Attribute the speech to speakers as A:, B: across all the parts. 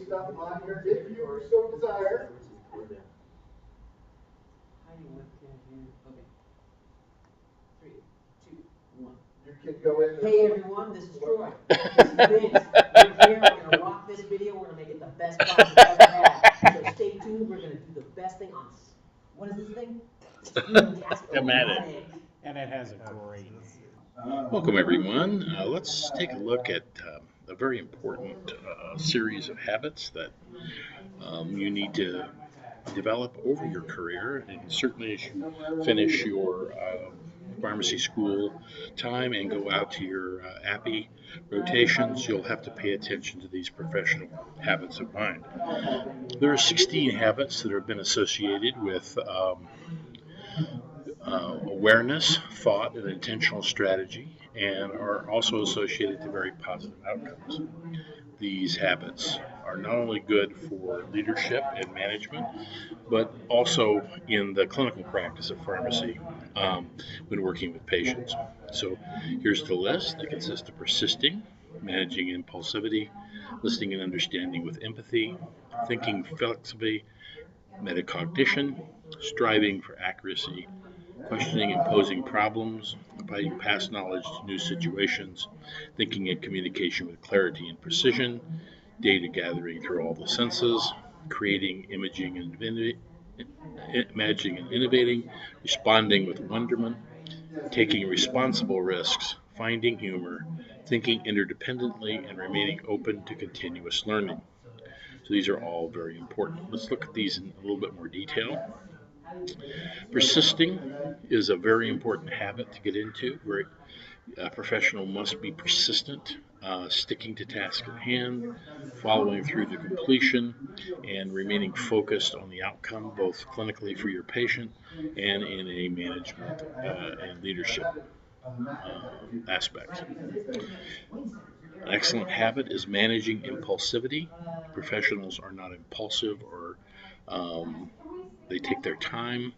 A: stop by here if you so desire. You can go in.
B: Hey everyone, this is Troy. This is Vince. We're here. We're gonna rock this video. We're gonna make it the best class we've ever had. So stay tuned. We're gonna do the best thing on. What is this thing?
C: Thematic.
D: And it has a great name.
C: Welcome, everyone. Let's take a look at a very important series of habits that you need to develop over your career, and certainly as you finish your pharmacy school time and go out to your API rotations, you'll have to pay attention to these professional habits of mind. There are 16 habits that have been associated with awareness, thought, and intentional strategy, and are also associated to very positive outcomes. These habits are not only good for leadership and management, but also in the clinical practice of pharmacy when working with patients. So here's the list. They consist of persisting, managing impulsivity, listening and understanding with empathy, thinking flexibly, metacognition, striving for accuracy, questioning and posing problems, applying past knowledge to new situations, thinking and communication with clarity and precision, data gathering through all the senses, creating, imaging and imagining and innovating, responding with wonderment, taking responsible risks, finding humor, thinking interdependently, and remaining open to continuous learning. So these are all very important. Let's look at these in a little bit more detail. Persisting is a very important habit to get into, where a professional must be persistent, sticking to task at hand, following through to completion, and remaining focused on the outcome, both clinically for your patient and in a management and leadership aspect. An excellent habit is managing impulsivity. Professionals are not impulsive, or they take their time.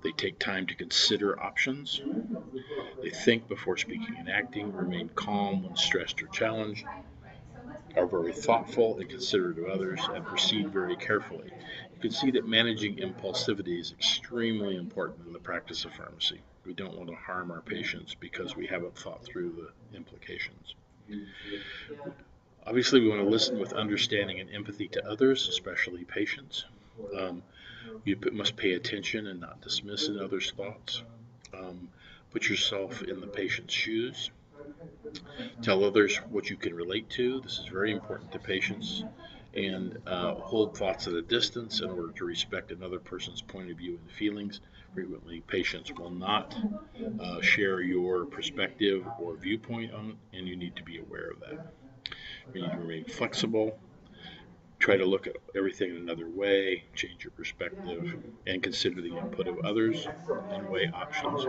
C: They take time to consider options. They think before speaking and acting, remain calm when stressed or challenged, are very thoughtful and considerate of others, and proceed very carefully. You can see that managing impulsivity is extremely important in the practice of pharmacy. We don't want to harm our patients because we haven't thought through the implications. Obviously, we want to listen with understanding and empathy to others, especially patients. You must pay attention and not dismiss others' thoughts. Put yourself in the patient's shoes. Tell others what you can relate to. This is very important to patients. And hold thoughts at a distance in order to respect another person's point of view and feelings. Frequently, patients will not share your perspective or viewpoint on it, and you need to be aware of that. You need to remain flexible. Try to look at everything in another way, change your perspective, and consider the input of others and weigh options.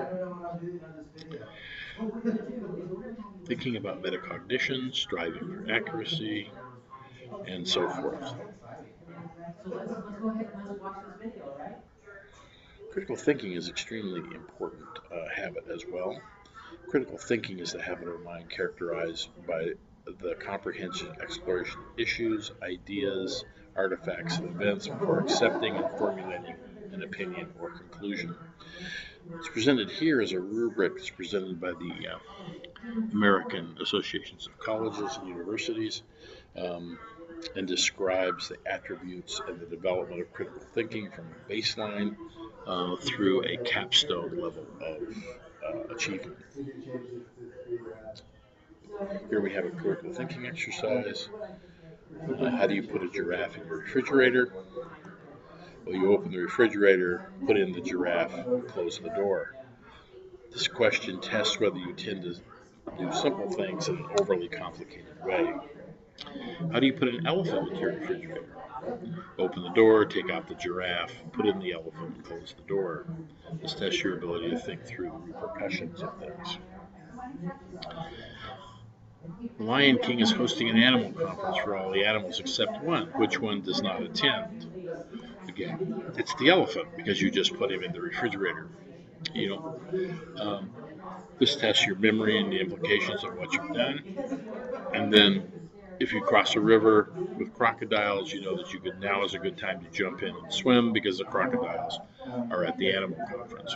C: Thinking about metacognition, striving for accuracy, and so forth.
B: So let's go ahead and let's watch this video, right?
C: Critical thinking is extremely important habit as well. Critical thinking is the habit of mind characterized by the comprehensive exploration of issues, ideas, artifacts, and events before accepting and formulating an opinion or conclusion. It's presented here as a rubric that's presented by the American Associations of Colleges and Universities, and describes the attributes and the development of critical thinking from a baseline through a capstone level of achievement. Here we have a critical thinking exercise. How do you put a giraffe in your refrigerator? Well, you open the refrigerator, put in the giraffe, close the door. This question tests whether you tend to do simple things in an overly complicated way. How do you put an elephant into your refrigerator? Open the door, take out the giraffe, put in the elephant, and close the door. This tests your ability to think through the repercussions of things. The Lion King is hosting an animal conference for all the animals except one. Which one does not attend? Again, it's the elephant because you just put him in the refrigerator. This tests your memory and the implications of what you've done. And then if you cross a river with crocodiles, you know that now is a good time to jump in and swim because the crocodiles are at the animal conference.